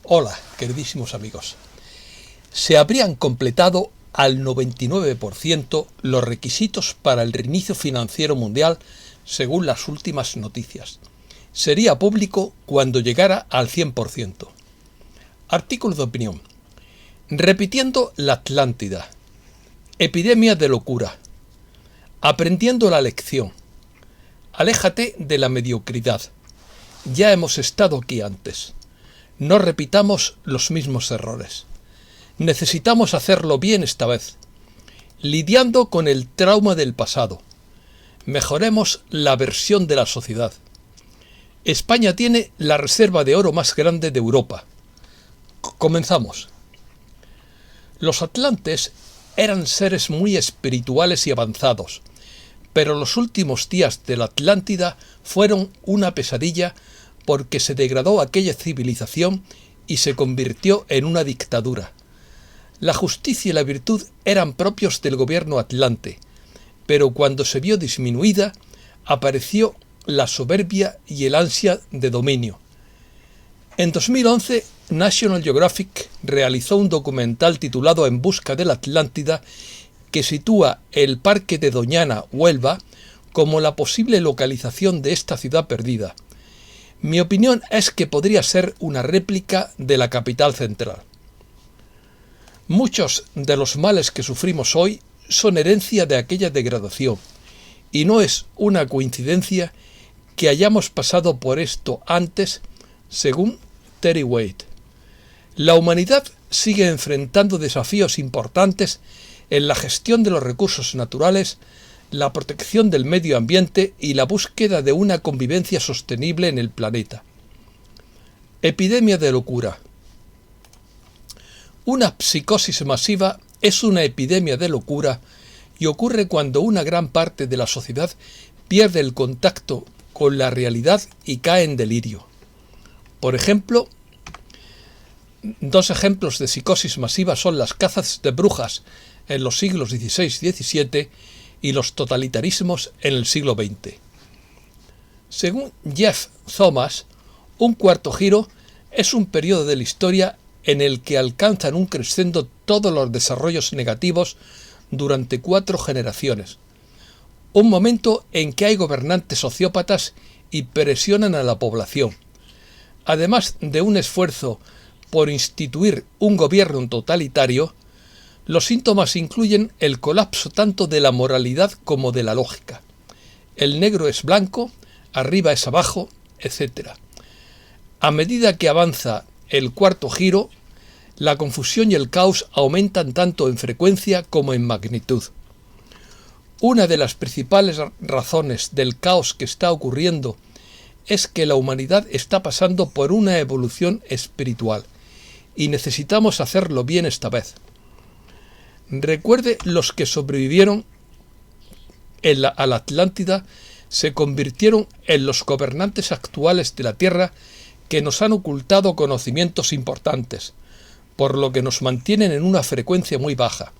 Hola, queridísimos amigos. Se habrían completado al 99% los requisitos para el reinicio financiero mundial según las últimas noticias. Sería público cuando llegara al 100%. Artículo de opinión. Repitiendo la Atlántida. Epidemia de locura. Aprendiendo la lección. Aléjate de la mediocridad. Ya hemos estado aquí antes. No repitamos los mismos errores. Necesitamos hacerlo bien esta vez. Lidiando con el trauma del pasado. Mejoremos la versión de la sociedad. España tiene la reserva de oro más grande de Europa. Comenzamos. Los atlantes eran seres muy espirituales y avanzados, pero los últimos días de la Atlántida fueron una pesadilla porque se degradó aquella civilización y se convirtió en una dictadura. La justicia y la virtud eran propios del gobierno atlante, pero cuando se vio disminuida, apareció la soberbia y el ansia de dominio. En 2011, National Geographic realizó un documental titulado En busca de la Atlántida, que sitúa el parque de Doñana, Huelva, como la posible localización de esta ciudad perdida. Mi opinión es que podría ser una réplica de la capital central. Muchos de los males que sufrimos hoy son herencia de aquella degradación, y no es una coincidencia que hayamos pasado por esto antes, según Terry Wade. La humanidad sigue enfrentando desafíos importantes en la gestión de los recursos naturales, la protección del medio ambiente y la búsqueda de una convivencia sostenible en el planeta. Epidemia de locura. Una psicosis masiva es una epidemia de locura y ocurre cuando una gran parte de la sociedad pierde el contacto con la realidad y cae en delirio. Por ejemplo, dos ejemplos de psicosis masiva son las cazas de brujas en los siglos XVI y XVII y los totalitarismos en el siglo XX. Según Jeff Thomas, un cuarto giro es un periodo de la historia en el que alcanzan un crescendo todos los desarrollos negativos durante 4 generaciones. Un momento en que hay gobernantes sociópatas y presionan a la población. Además de un esfuerzo por instituir un gobierno totalitario, los síntomas incluyen el colapso tanto de la moralidad como de la lógica. El negro es blanco, arriba es abajo, etc. A medida que avanza el cuarto giro, la confusión y el caos aumentan tanto en frecuencia como en magnitud. Una de las principales razones del caos que está ocurriendo es que la humanidad está pasando por una evolución espiritual y necesitamos hacerlo bien esta vez. Recuerde, los que sobrevivieron a la Atlántida se convirtieron en los gobernantes actuales de la Tierra que nos han ocultado conocimientos importantes, por lo que nos mantienen en una frecuencia muy baja.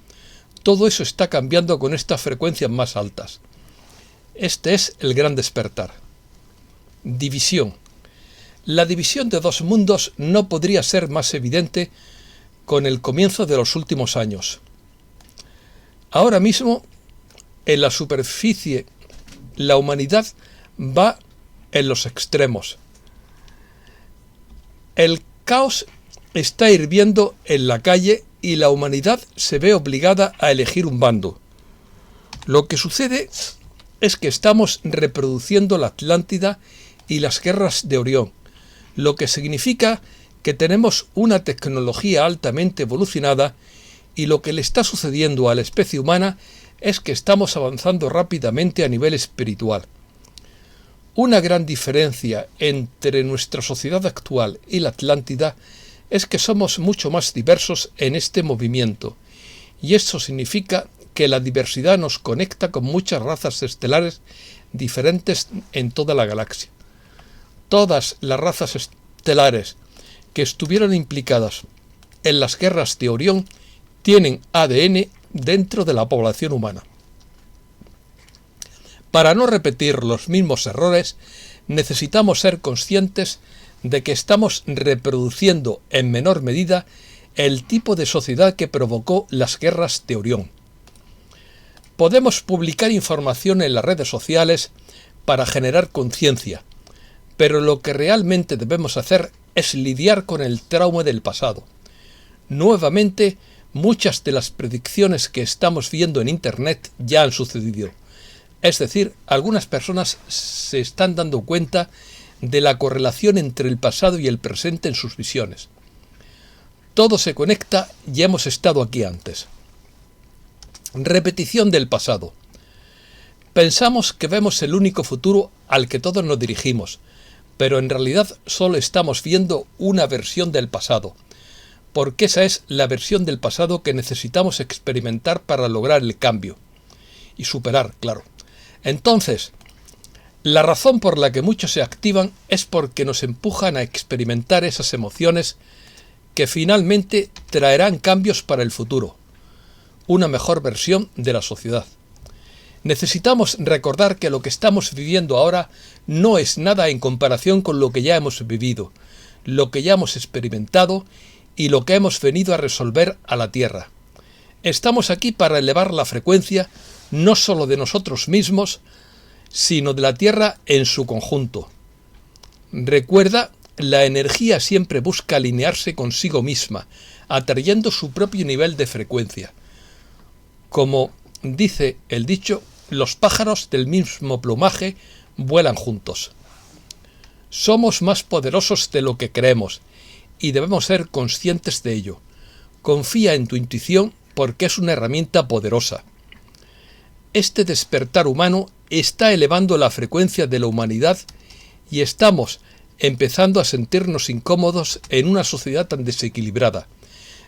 Todo eso está cambiando con estas frecuencias más altas. Este es el gran despertar. División. La división de dos mundos no podría ser más evidente con el comienzo de los últimos años. Ahora mismo, en la superficie, la humanidad va en los extremos. El caos está hirviendo en la calle y la humanidad se ve obligada a elegir un bando. Lo que sucede es que estamos reproduciendo la Atlántida y las guerras de Orión, lo que significa que tenemos una tecnología altamente evolucionada y lo que le está sucediendo a la especie humana es que estamos avanzando rápidamente a nivel espiritual. Una gran diferencia entre nuestra sociedad actual y la Atlántida es que somos mucho más diversos en este movimiento, y esto significa que la diversidad nos conecta con muchas razas estelares diferentes en toda la galaxia. Todas las razas estelares que estuvieron implicadas en las guerras de Orión tienen ADN dentro de la población humana. Para no repetir los mismos errores, necesitamos ser conscientes de que estamos reproduciendo en menor medida el tipo de sociedad que provocó las guerras de Orión. Podemos publicar información en las redes sociales para generar conciencia, pero lo que realmente debemos hacer es lidiar con el trauma del pasado. Nuevamente, muchas de las predicciones que estamos viendo en Internet ya han sucedido. Es decir, algunas personas se están dando cuenta de la correlación entre el pasado y el presente en sus visiones. Todo se conecta y hemos estado aquí antes. Repetición del pasado. Pensamos que vemos el único futuro al que todos nos dirigimos, pero en realidad solo estamos viendo una versión del pasado, porque esa es la versión del pasado que necesitamos experimentar para lograr el cambio y superar, claro. Entonces, la razón por la que muchos se activan es porque nos empujan a experimentar esas emociones que finalmente traerán cambios para el futuro, una mejor versión de la sociedad. Necesitamos recordar que lo que estamos viviendo ahora no es nada en comparación con lo que ya hemos vivido, lo que ya hemos experimentado y lo que hemos venido a resolver a la Tierra. Estamos aquí para elevar la frecuencia no solo de nosotros mismos, sino de la Tierra en su conjunto. Recuerda, la energía siempre busca alinearse consigo misma, atrayendo su propio nivel de frecuencia. Como dice el dicho, los pájaros del mismo plumaje vuelan juntos. Somos más poderosos de lo que creemos y debemos ser conscientes de ello. Confía en tu intuición porque es una herramienta poderosa. Este despertar humano está elevando la frecuencia de la humanidad y estamos empezando a sentirnos incómodos en una sociedad tan desequilibrada.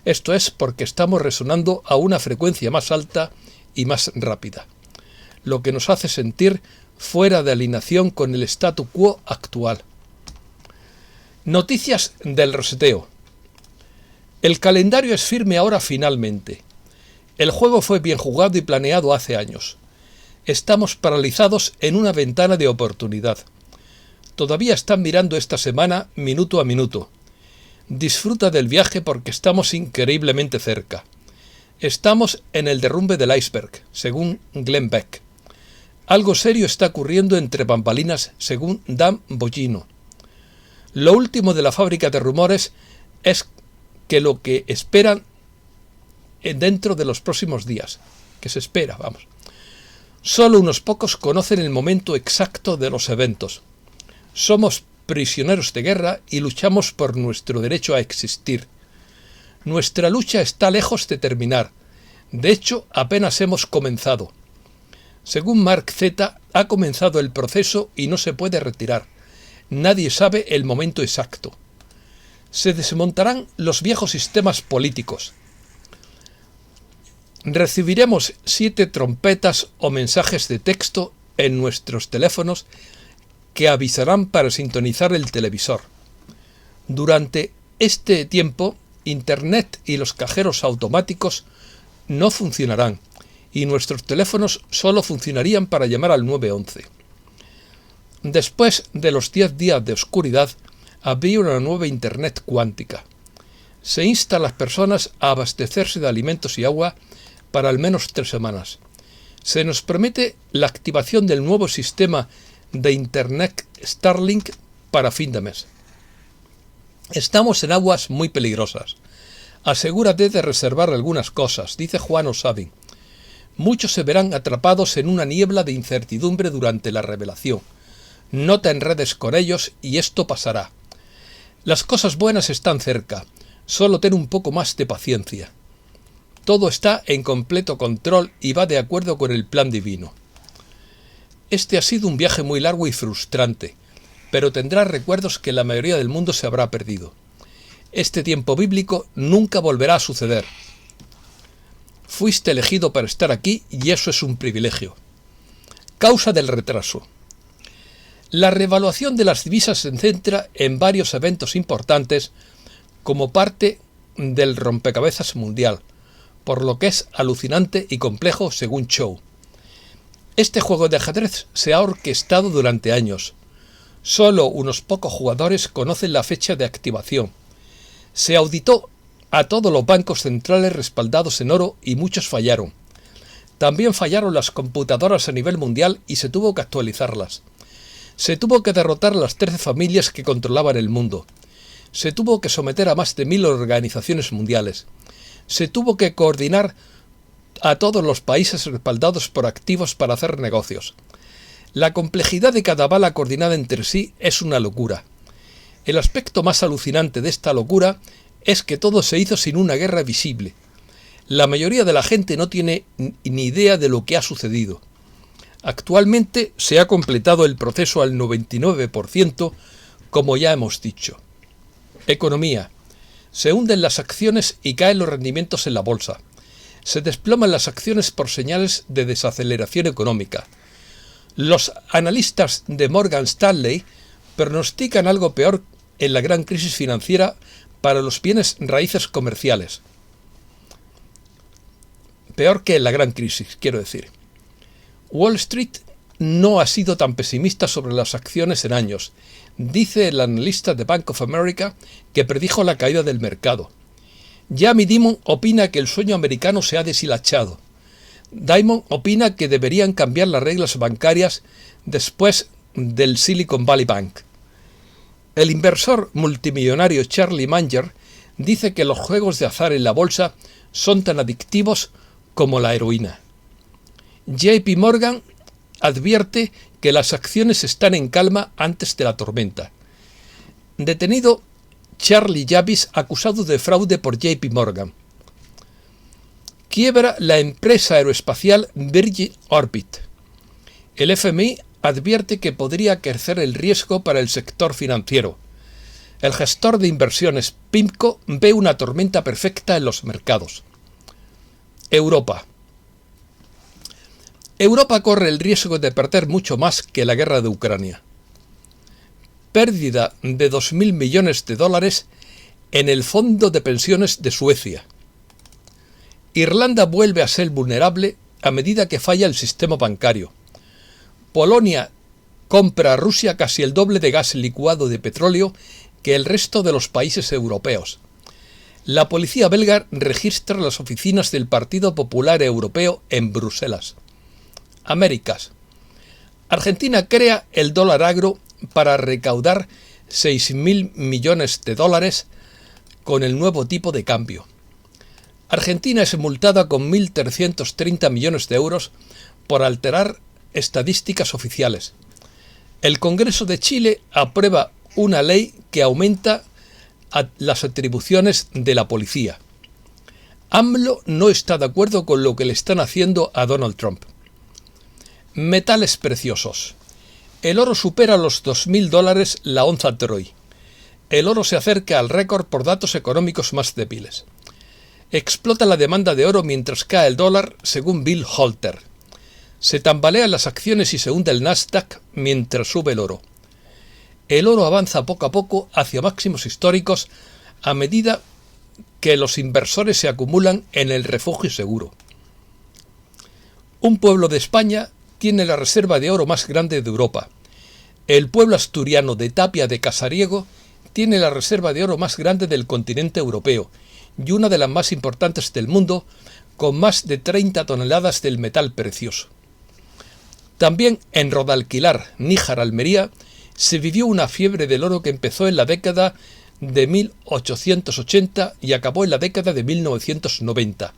Esto es porque estamos resonando a una frecuencia más alta y más rápida, lo que nos hace sentir fuera de alineación con el statu quo actual. Noticias del reseteo. El calendario es firme ahora finalmente. El juego fue bien jugado y planeado hace años. Estamos paralizados en una ventana de oportunidad. Todavía están mirando esta semana minuto a minuto. Disfruta del viaje porque estamos increíblemente cerca. Estamos en el derrumbe del iceberg, según Glenn Beck. Algo serio está ocurriendo entre bambalinas, según Dan Bongino. Lo último de la fábrica de rumores es que lo que esperan dentro de los próximos días, que se espera, vamos. Solo unos pocos conocen el momento exacto de los eventos. Somos prisioneros de guerra y luchamos por nuestro derecho a existir. Nuestra lucha está lejos de terminar. De hecho, apenas hemos comenzado. Según Mark Z, ha comenzado el proceso y no se puede retirar. Nadie sabe el momento exacto. Se desmontarán los viejos sistemas políticos. Recibiremos 7 trompetas o mensajes de texto en nuestros teléfonos que avisarán para sintonizar el televisor. Durante este tiempo, Internet y los cajeros automáticos no funcionarán y nuestros teléfonos solo funcionarían para llamar al 911. Después de los 10 días de oscuridad, habría una nueva Internet cuántica. Se insta a las personas a abastecerse de alimentos y agua para al menos 3 semanas. Se nos promete la activación del nuevo sistema de Internet Starlink para fin de mes. Estamos en aguas muy peligrosas. Asegúrate de reservar algunas cosas, dice Juan Osadin. Muchos se verán atrapados en una niebla de incertidumbre durante la revelación. No te enredes con ellos y esto pasará. Las cosas buenas están cerca, solo ten un poco más de paciencia. Todo está en completo control y va de acuerdo con el plan divino. Este ha sido un viaje muy largo y frustrante, pero tendrás recuerdos que la mayoría del mundo se habrá perdido. Este tiempo bíblico nunca volverá a suceder. Fuiste elegido para estar aquí y eso es un privilegio. Causa del retraso. La reevaluación de las divisas se centra en varios eventos importantes como parte del rompecabezas mundial, por lo que es alucinante y complejo según Chow. Este juego de ajedrez se ha orquestado durante años. Solo unos pocos jugadores conocen la fecha de activación. Se auditó a todos los bancos centrales respaldados en oro y muchos fallaron. También fallaron las computadoras a nivel mundial y se tuvo que actualizarlas. Se tuvo que derrotar a las 13 familias que controlaban el mundo. Se tuvo que someter a más de 1000 organizaciones mundiales. Se tuvo que coordinar a todos los países respaldados por activos para hacer negocios. La complejidad de cada bala coordinada entre sí es una locura. El aspecto más alucinante de esta locura es que todo se hizo sin una guerra visible. La mayoría de la gente no tiene ni idea de lo que ha sucedido. Actualmente se ha completado el proceso al 99%, como ya hemos dicho. Economía. Se hunden las acciones y caen los rendimientos en la bolsa. Se desploman las acciones por señales de desaceleración económica. Los analistas de Morgan Stanley pronostican algo peor en la gran crisis financiera para los bienes raíces comerciales. Peor que en la gran crisis, quiero decir. Wall Street no ha sido tan pesimista sobre las acciones en años, dice el analista de Bank of America que predijo la caída del mercado. Jamie Dimon opina que el sueño americano se ha deshilachado. Dimon opina que deberían cambiar las reglas bancarias después del Silicon Valley Bank. El inversor multimillonario Charlie Munger dice que los juegos de azar en la bolsa son tan adictivos como la heroína. JP Morgan advierte que las acciones están en calma antes de la tormenta. Detenido Charlie Yavis acusado de fraude por JP Morgan. Quiebra la empresa aeroespacial Virgin Orbit. El FMI advierte que podría crecer el riesgo para el sector financiero. El gestor de inversiones PIMCO ve una tormenta perfecta en los mercados. Europa. Europa corre el riesgo de perder mucho más que la guerra de Ucrania. Pérdida de 2.000 millones de dólares en el fondo de pensiones de Suecia. Irlanda vuelve a ser vulnerable a medida que falla el sistema bancario. Polonia compra a Rusia casi el doble de gas licuado de petróleo que el resto de los países europeos. La policía belga registra las oficinas del Partido Popular Europeo en Bruselas. Américas. Argentina crea el dólar agro para recaudar 6.000 millones de dólares con el nuevo tipo de cambio. Argentina es multada con 1.330 millones de euros por alterar estadísticas oficiales. El Congreso de Chile aprueba una ley que aumenta las atribuciones de la policía. AMLO no está de acuerdo con lo que le están haciendo a Donald Trump. Metales preciosos. El oro supera los 2.000 dólares la onza Troy. El oro se acerca al récord por datos económicos más débiles. Explota la demanda de oro mientras cae el dólar, según Bill Holter. Se tambalean las acciones y se hunde el Nasdaq mientras sube el oro. El oro avanza poco a poco hacia máximos históricos a medida que los inversores se acumulan en el refugio seguro. Un pueblo de España tiene la reserva de oro más grande de Europa. El pueblo asturiano de Tapia de Casariego tiene la reserva de oro más grande del continente europeo y una de las más importantes del mundo, con más de 30 toneladas del metal precioso. También en Rodalquilar, Níjar, Almería, se vivió una fiebre del oro que empezó en la década de 1880 y acabó en la década de 1990.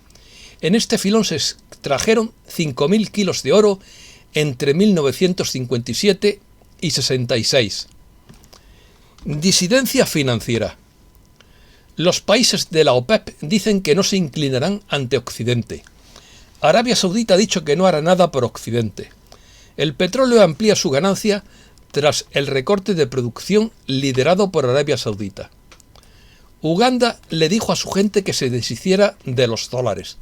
En este filón se extrajeron 5.000 kilos de oro entre 1957 y 66. Disidencia financiera. Los países de la OPEP dicen que no se inclinarán ante Occidente. Arabia Saudita ha dicho que no hará nada por Occidente. El petróleo amplía su ganancia tras el recorte de producción liderado por Arabia Saudita. Uganda le dijo a su gente que se deshiciera de los dólares.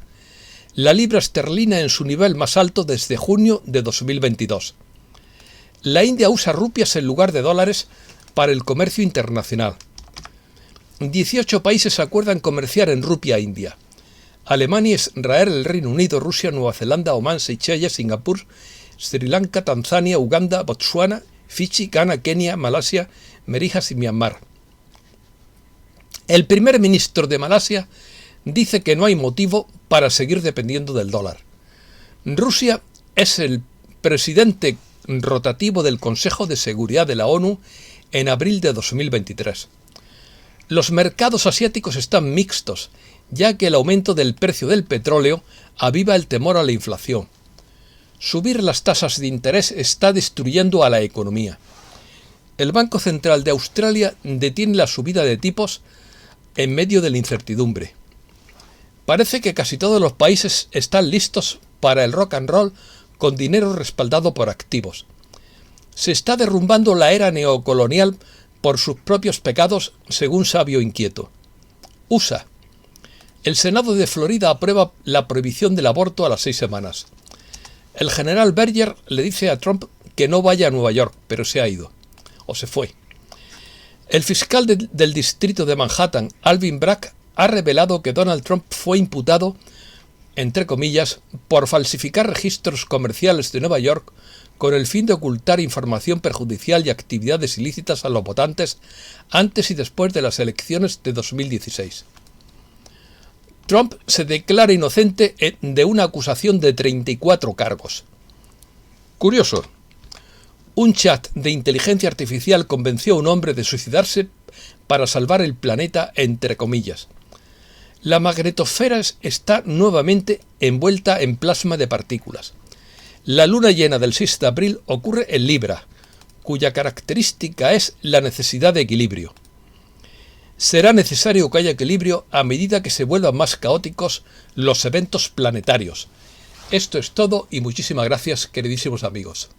La libra esterlina en su nivel más alto desde junio de 2022. La India usa rupias en lugar de dólares para el comercio internacional. 18 países acuerdan comerciar en rupia india. Alemania, Israel, el Reino Unido, Rusia, Nueva Zelanda, Omán, Seychelles, Singapur, Sri Lanka, Tanzania, Uganda, Botsuana Fiyi, Ghana, Kenia, Malasia, Mauritius y Myanmar. El primer ministro de Malasia dice que no hay motivo para seguir dependiendo del dólar. Rusia es el presidente rotativo del Consejo de Seguridad de la ONU en abril de 2023. Los mercados asiáticos están mixtos, ya que el aumento del precio del petróleo aviva el temor a la inflación. Subir las tasas de interés está destruyendo a la economía. El Banco Central de Australia detiene la subida de tipos en medio de la incertidumbre. Parece que casi todos los países están listos para el rock and roll con dinero respaldado por activos. Se está derrumbando la era neocolonial por sus propios pecados, según sabio inquieto. USA. El Senado de Florida aprueba la prohibición del aborto a las 6 semanas. El general Berger le dice a Trump que no vaya a Nueva York, pero se ha ido. O se fue. El fiscal del distrito de Manhattan, Alvin Bragg, ha revelado que Donald Trump fue imputado, entre comillas, por falsificar registros comerciales de Nueva York con el fin de ocultar información perjudicial y actividades ilícitas a los votantes antes y después de las elecciones de 2016. Trump se declara inocente de una acusación de 34 cargos. Curioso. Un chat de inteligencia artificial convenció a un hombre de suicidarse para salvar el planeta, entre comillas. La magnetosfera está nuevamente envuelta en plasma de partículas. La luna llena del 6 de abril ocurre en Libra, cuya característica es la necesidad de equilibrio. Será necesario que haya equilibrio a medida que se vuelvan más caóticos los eventos planetarios. Esto es todo y muchísimas gracias, queridísimos amigos.